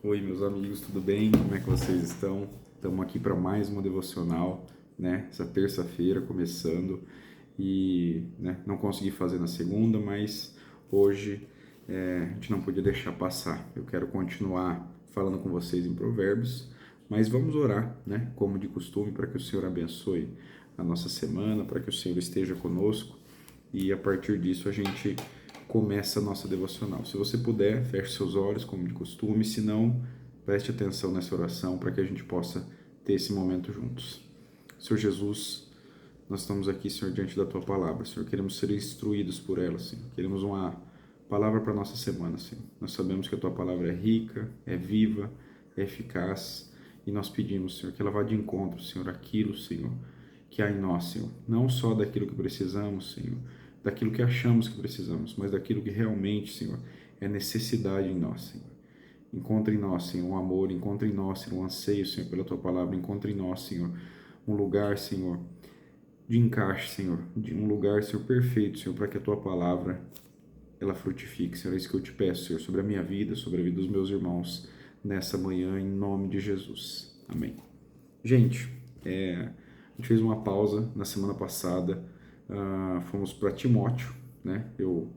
Oi, meus amigos, tudo bem? Como é que vocês estão? Estamos aqui para mais uma devocional, né? Essa terça-feira começando e não consegui fazer na segunda, mas hoje a gente não podia deixar passar. Eu quero continuar falando com vocês em Provérbios, mas vamos orar, né? Como de costume, para que o Senhor abençoe a nossa semana, para que o Senhor esteja conosco e a partir disso a gente começa a nossa devocional. Se você puder, feche seus olhos, como de costume, se não, preste atenção nessa oração para que a gente possa ter esse momento juntos. Senhor Jesus, nós estamos aqui, Senhor, diante da Tua palavra, Senhor, queremos ser instruídos por ela, Senhor, queremos uma palavra para a nossa semana, Senhor. Nós sabemos que a Tua palavra é rica, é viva, é eficaz, e nós pedimos, Senhor, que ela vá de encontro, Senhor, aquilo, Senhor, que há em nós, Senhor, não só daquilo que precisamos, Senhor, daquilo que achamos que precisamos, mas daquilo que realmente, Senhor, é necessidade em nós, Senhor. Encontre em nós, Senhor, um amor, encontre em nós, Senhor, um anseio, Senhor, pela Tua palavra, encontre em nós, Senhor, um lugar, Senhor, de encaixe, Senhor, de um lugar, Senhor, perfeito, Senhor, para que a Tua palavra, ela frutifique, Senhor, é isso que eu te peço, Senhor, sobre a minha vida, sobre a vida dos meus irmãos, nessa manhã, em nome de Jesus. Amém. Gente, a gente fez uma pausa na semana passada, fomos para Timóteo, né? Eu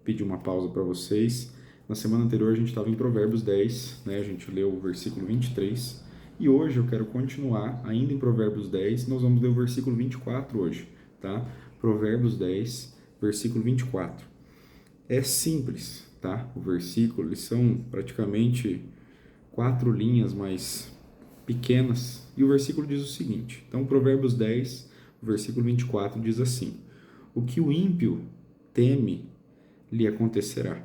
pedi uma pausa para vocês. Na semana anterior a gente estava em Provérbios 10, né? A gente leu o versículo 23. E hoje eu quero continuar ainda em Provérbios 10. Nós vamos ler o versículo 24 hoje, tá? Provérbios 10, versículo 24. É simples, tá? O versículo, eles são praticamente 4 linhas, mas pequenas. E o versículo diz o seguinte. Então, Provérbios 10, versículo 24 diz assim: O que o ímpio teme lhe acontecerá.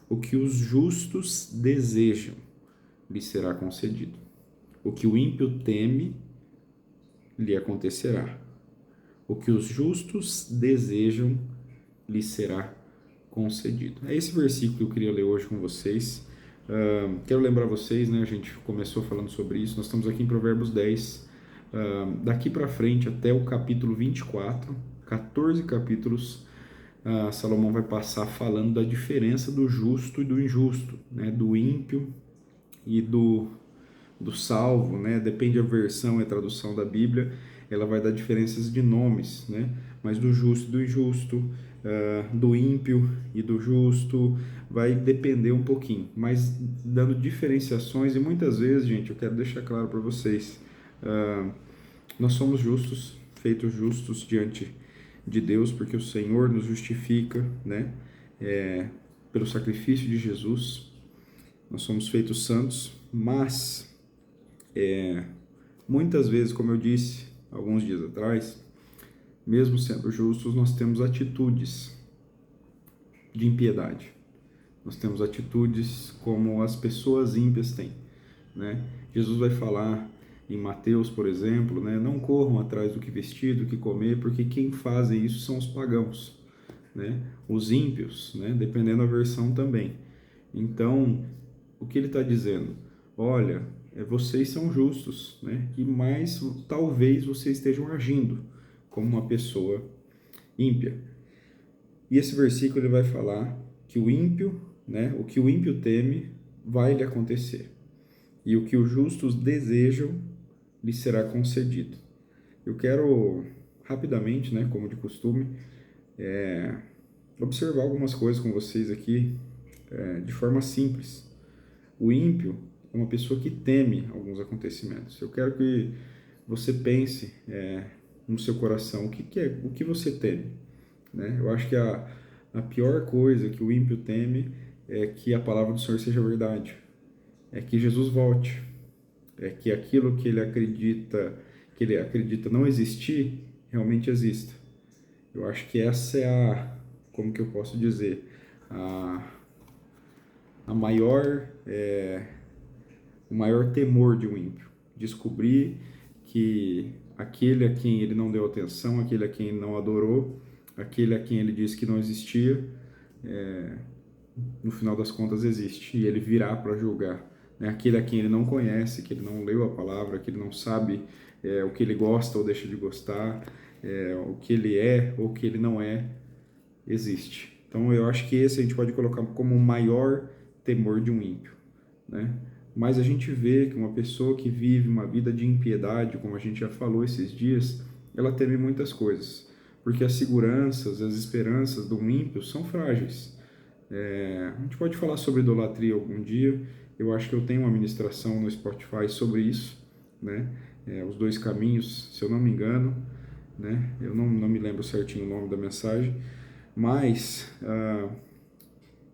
O que os justos desejam lhe será concedido. O que o ímpio teme lhe acontecerá. O que os justos desejam lhe será concedido. É esse versículo que eu queria ler hoje com vocês. Quero lembrar vocês, né? A gente começou falando sobre isso. Nós estamos aqui em Provérbios 10. Daqui para frente até o capítulo 24, 14 capítulos, Salomão vai passar falando da diferença do justo e do injusto, né? Do ímpio e do salvo, né? Depende da versão e a tradução da Bíblia, ela vai dar diferenças de nomes, né? Mas do justo e do injusto, do ímpio e do justo, vai depender um pouquinho, mas dando diferenciações. E muitas vezes, gente, eu quero deixar claro para vocês, nós somos justos, feitos justos diante de Deus, porque o Senhor nos justifica, né? Pelo sacrifício de Jesus, nós somos feitos santos, mas muitas vezes, como eu disse alguns dias atrás, mesmo sendo justos, nós temos atitudes de impiedade. Nós temos atitudes como as pessoas ímpias têm, né? Jesus vai falar em Mateus, por exemplo, né? Não corram atrás do que vestir, do que comer, porque quem fazem isso são os pagãos, né? Os ímpios, né? Dependendo da versão também. Então, o que ele está dizendo? Olha, vocês são justos, né? E mais talvez vocês estejam agindo como uma pessoa ímpia. E esse versículo ele vai falar que o ímpio, né? O que o ímpio teme vai lhe acontecer, e o que os justos desejam lhe será concedido. Eu quero rapidamente, né? Como de costume, observar algumas coisas com vocês aqui, de forma simples. O ímpio é uma pessoa que teme alguns acontecimentos. Eu quero que você pense no seu coração o que você teme, né? Eu acho que a pior coisa que o ímpio teme é que a palavra do Senhor seja verdade, é que Jesus volte, é que aquilo que ele acredita não existir, realmente exista. Eu acho que essa é como que eu posso dizer, a maior o maior temor de um ímpio, descobrir que aquele a quem ele não deu atenção, aquele a quem ele não adorou, aquele a quem ele disse que não existia, no final das contas existe, e ele virá para julgar, né? Aquele a quem ele não conhece, que ele não leu a palavra, que ele não sabe o que ele gosta ou deixa de gostar, o que ele é ou o que ele não é, existe. Então eu acho que esse a gente pode colocar como o maior temor de um ímpio, né? Mas a gente vê que uma pessoa que vive uma vida de impiedade, como a gente já falou esses dias, ela teme muitas coisas, porque as seguranças, as esperanças do ímpio são frágeis. A gente pode falar sobre idolatria algum dia. Eu acho que eu tenho uma ministração no Spotify sobre isso, né? Os dois caminhos, se eu não me engano, né? Eu não me lembro certinho o nome da mensagem, mas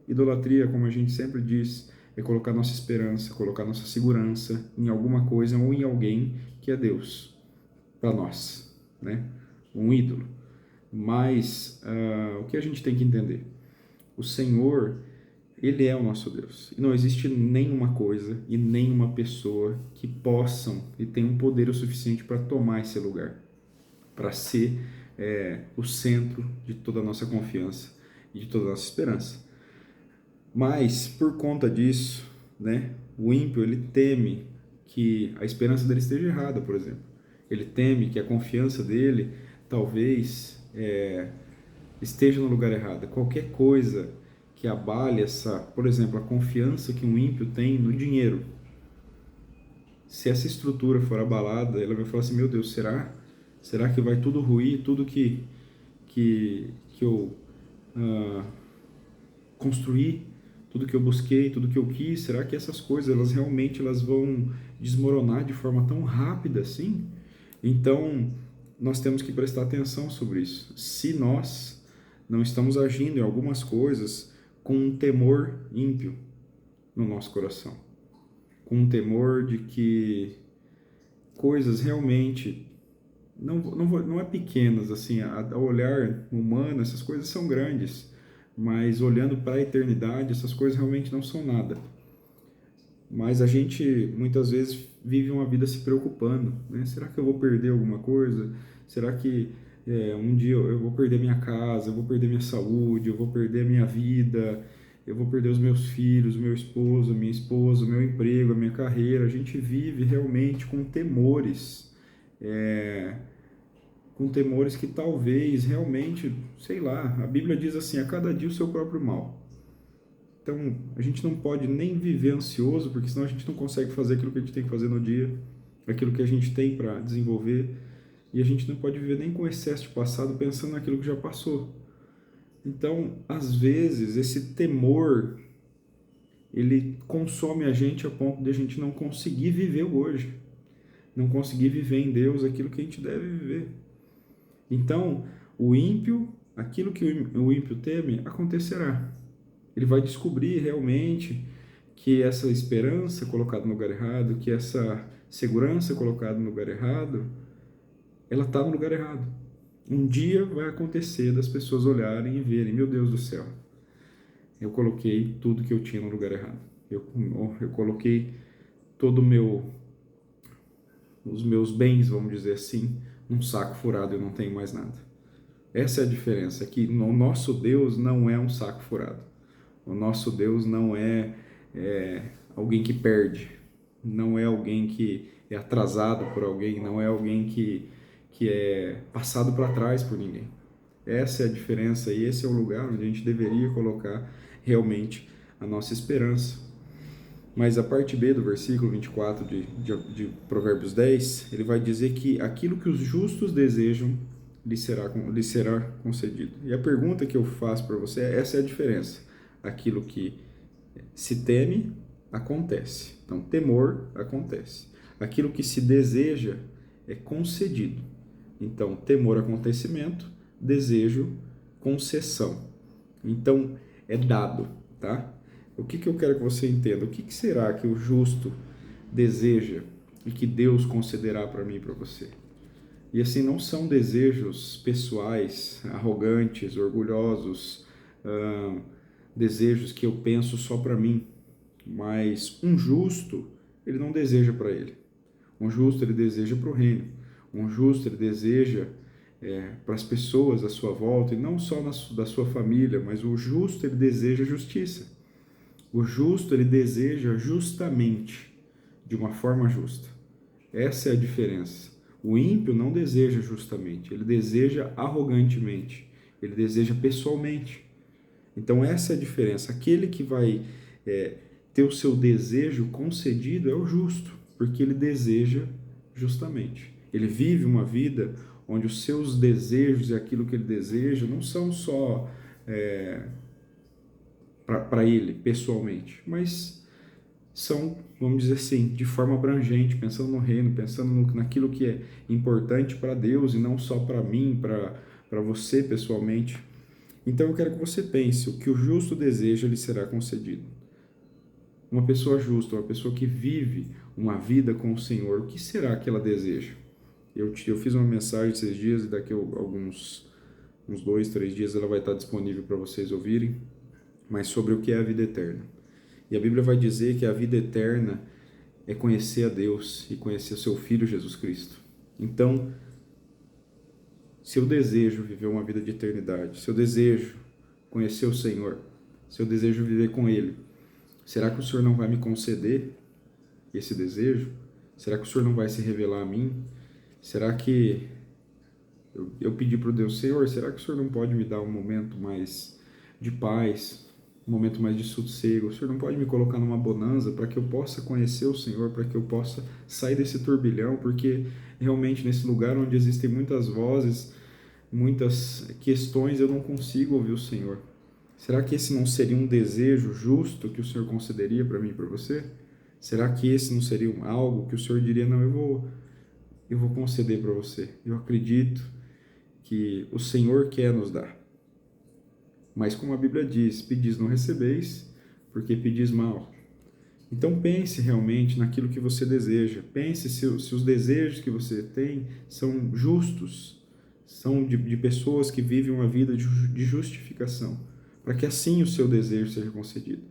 idolatria, como a gente sempre diz, é colocar nossa esperança, colocar nossa segurança em alguma coisa ou em alguém que é Deus para nós, né? Um ídolo. Mas o que a gente tem que entender? O Senhor, Ele é o nosso Deus. E não existe nenhuma coisa e nenhuma pessoa que possam e tenham poder o suficiente para tomar esse lugar, para ser o centro de toda a nossa confiança e de toda a nossa esperança. Mas, por conta disso, né, o ímpio, ele teme que a esperança dele esteja errada, por exemplo. Ele teme que a confiança dele, talvez, esteja no lugar errado. Qualquer coisa que abale essa, por exemplo, a confiança que um ímpio tem no dinheiro. Se essa estrutura for abalada, ela vai falar assim, meu Deus, será que vai tudo ruir, tudo que eu construí, tudo que eu busquei, tudo que eu quis, será que essas coisas elas vão desmoronar de forma tão rápida assim? Então, nós temos que prestar atenção sobre isso. Se nós não estamos agindo em algumas coisas com um temor ímpio no nosso coração, com um temor de que coisas realmente não é pequenas, assim, ao olhar humano, essas coisas são grandes, mas olhando para a eternidade, essas coisas realmente não são nada. Mas a gente muitas vezes vive uma vida se preocupando, né? Será que eu vou perder alguma coisa? Será que um dia eu vou perder minha casa, eu vou perder minha saúde, eu vou perder minha vida, eu vou perder os meus filhos, o meu esposo, a minha esposa, o meu emprego, a minha carreira? A gente vive realmente com temores, que talvez realmente, sei lá, a Bíblia diz assim, a cada dia o seu próprio mal. Então, a gente não pode nem viver ansioso, porque senão a gente não consegue fazer aquilo que a gente tem que fazer no dia, aquilo que a gente tem para desenvolver, e a gente não pode viver nem com excesso de passado pensando naquilo que já passou. Então, às vezes, esse temor, ele consome a gente a ponto de a gente não conseguir viver o hoje, não conseguir viver em Deus aquilo que a gente deve viver. Então, o ímpio, aquilo que o ímpio teme, acontecerá. Ele vai descobrir realmente que essa esperança colocada no lugar errado, que essa segurança colocada no lugar errado, ela está no lugar errado. Um dia vai acontecer das pessoas olharem e verem, meu Deus do céu, eu coloquei tudo que eu tinha no lugar errado. Eu coloquei todo os meus bens, vamos dizer assim, num saco furado e eu não tenho mais nada. Essa é a diferença, que o nosso Deus não é um saco furado. O nosso Deus não é alguém que perde, não é alguém que é atrasado por alguém, não é alguém que é passado para trás por ninguém. Essa é a diferença e esse é o lugar onde a gente deveria colocar realmente a nossa esperança. Mas a parte B do versículo 24 de Provérbios 10, ele vai dizer que aquilo que os justos desejam lhe será concedido. E a pergunta que eu faço para você é, essa é a diferença. Aquilo que se teme, acontece. Então, temor, acontece. Aquilo que se deseja é concedido. Então, temor, acontecimento, desejo, concessão. Então, é dado, tá? O que eu quero que você entenda? O que será que o justo deseja e que Deus concederá para mim e para você? E assim, não são desejos pessoais, arrogantes, orgulhosos, desejos que eu penso só para mim, mas um justo, ele não deseja para ele. Um justo, ele deseja para o reino. Um justo, ele deseja para as pessoas à sua volta, e não só da sua família, mas o justo, ele deseja justiça. O justo, ele deseja justamente, de uma forma justa. Essa é a diferença. O ímpio não deseja justamente, ele deseja arrogantemente, ele deseja pessoalmente. Então essa é a diferença. Aquele que vai ter o seu desejo concedido é o justo, porque ele deseja justamente. Ele vive uma vida onde os seus desejos e aquilo que ele deseja não são só para ele, pessoalmente, mas são, vamos dizer assim, de forma abrangente, pensando no reino, pensando naquilo que é importante para Deus e não só para mim, para você pessoalmente. Então eu quero que você pense, o que o justo deseja lhe será concedido. Uma pessoa justa, uma pessoa que vive uma vida com o Senhor, o que será que ela deseja? Eu fiz uma mensagem esses dias e daqui a uns 2, 3 dias ela vai estar disponível para vocês ouvirem, mas sobre o que é a vida eterna. E a Bíblia vai dizer que a vida eterna é conhecer a Deus e conhecer o seu Filho Jesus Cristo. Então, se eu desejo viver uma vida de eternidade, se eu desejo conhecer o Senhor, se eu desejo viver com Ele, será que o Senhor não vai me conceder esse desejo? Será que o Senhor não vai se revelar a mim? Será que eu pedi para o Deus, Senhor, será que o Senhor não pode me dar um momento mais de paz, um momento mais de sossego? O Senhor não pode me colocar numa bonança para que eu possa conhecer o Senhor, para que eu possa sair desse turbilhão? Porque realmente nesse lugar onde existem muitas vozes, muitas questões, eu não consigo ouvir o Senhor. Será que esse não seria um desejo justo que o Senhor concederia para mim e para você? Será que esse não seria algo que o Senhor diria, não, eu vou conceder para você. Eu acredito que o Senhor quer nos dar. Mas como a Bíblia diz, pedis não recebeis, porque pedis mal. Então pense realmente naquilo que você deseja. Pense se os desejos que você tem são justos, são de pessoas que vivem uma vida de justificação, para que assim o seu desejo seja concedido.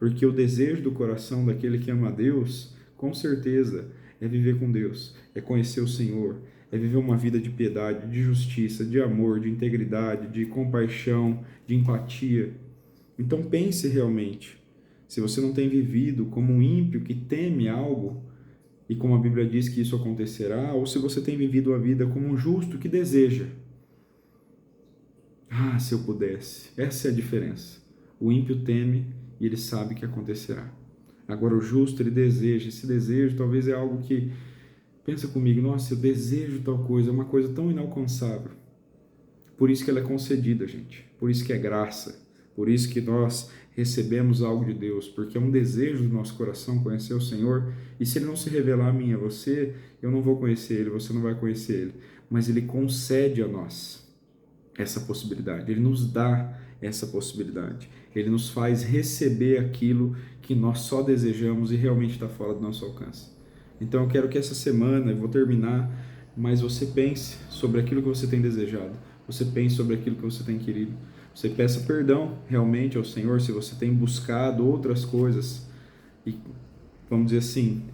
Porque o desejo do coração daquele que ama a Deus, com certeza, é viver com Deus, é conhecer o Senhor, é viver uma vida de piedade, de justiça, de amor, de integridade, de compaixão, de empatia. Então pense realmente, se você não tem vivido como um ímpio que teme algo, e como a Bíblia diz que isso acontecerá, ou se você tem vivido a vida como um justo que deseja. Ah, se eu pudesse. Essa é a diferença. O ímpio teme e ele sabe que acontecerá. Agora o justo, ele deseja. Esse desejo talvez é algo que, pensa comigo, nossa, eu desejo tal coisa, é uma coisa tão inalcançável. Por isso que ela é concedida, gente. Por isso que é graça. Por isso que nós recebemos algo de Deus, porque é um desejo do nosso coração conhecer o Senhor, e se Ele não se revelar a mim, a você, eu não vou conhecer Ele, você não vai conhecer Ele, mas Ele concede a nós essa possibilidade, Ele nos dá essa possibilidade, Ele nos faz receber aquilo que nós só desejamos e realmente está fora do nosso alcance. Então eu quero que essa semana, eu vou terminar, mas você pense sobre aquilo que você tem desejado, você pense sobre aquilo que você tem querido, você peça perdão realmente ao Senhor se você tem buscado outras coisas e, vamos dizer assim,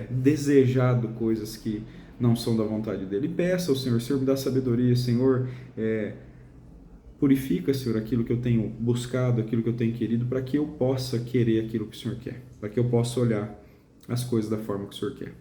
desejado coisas que não são da vontade dEle. E peça ao Senhor, Senhor, me dá sabedoria, Senhor, purifica, Senhor, aquilo que eu tenho buscado, aquilo que eu tenho querido, para que eu possa querer aquilo que o Senhor quer, para que eu possa olhar as coisas da forma que o Senhor quer.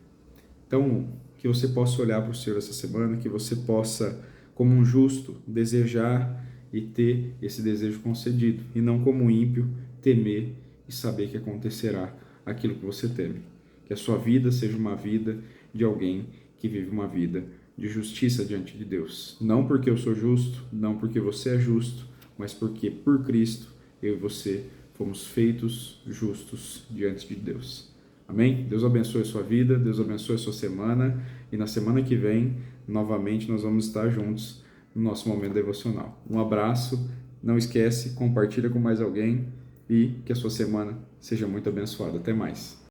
Então, que você possa olhar para o Senhor essa semana, que você possa, como um justo, desejar e ter esse desejo concedido, e não como um ímpio, temer e saber que acontecerá aquilo que você teme. Que a sua vida seja uma vida de alguém que vive uma vida de justiça diante de Deus. Não porque eu sou justo, não porque você é justo, mas porque por Cristo eu e você fomos feitos justos diante de Deus. Amém? Deus abençoe a sua vida, Deus abençoe a sua semana, e na semana que vem, novamente, nós vamos estar juntos no nosso momento devocional. Um abraço, não esquece, compartilha com mais alguém e que a sua semana seja muito abençoada. Até mais.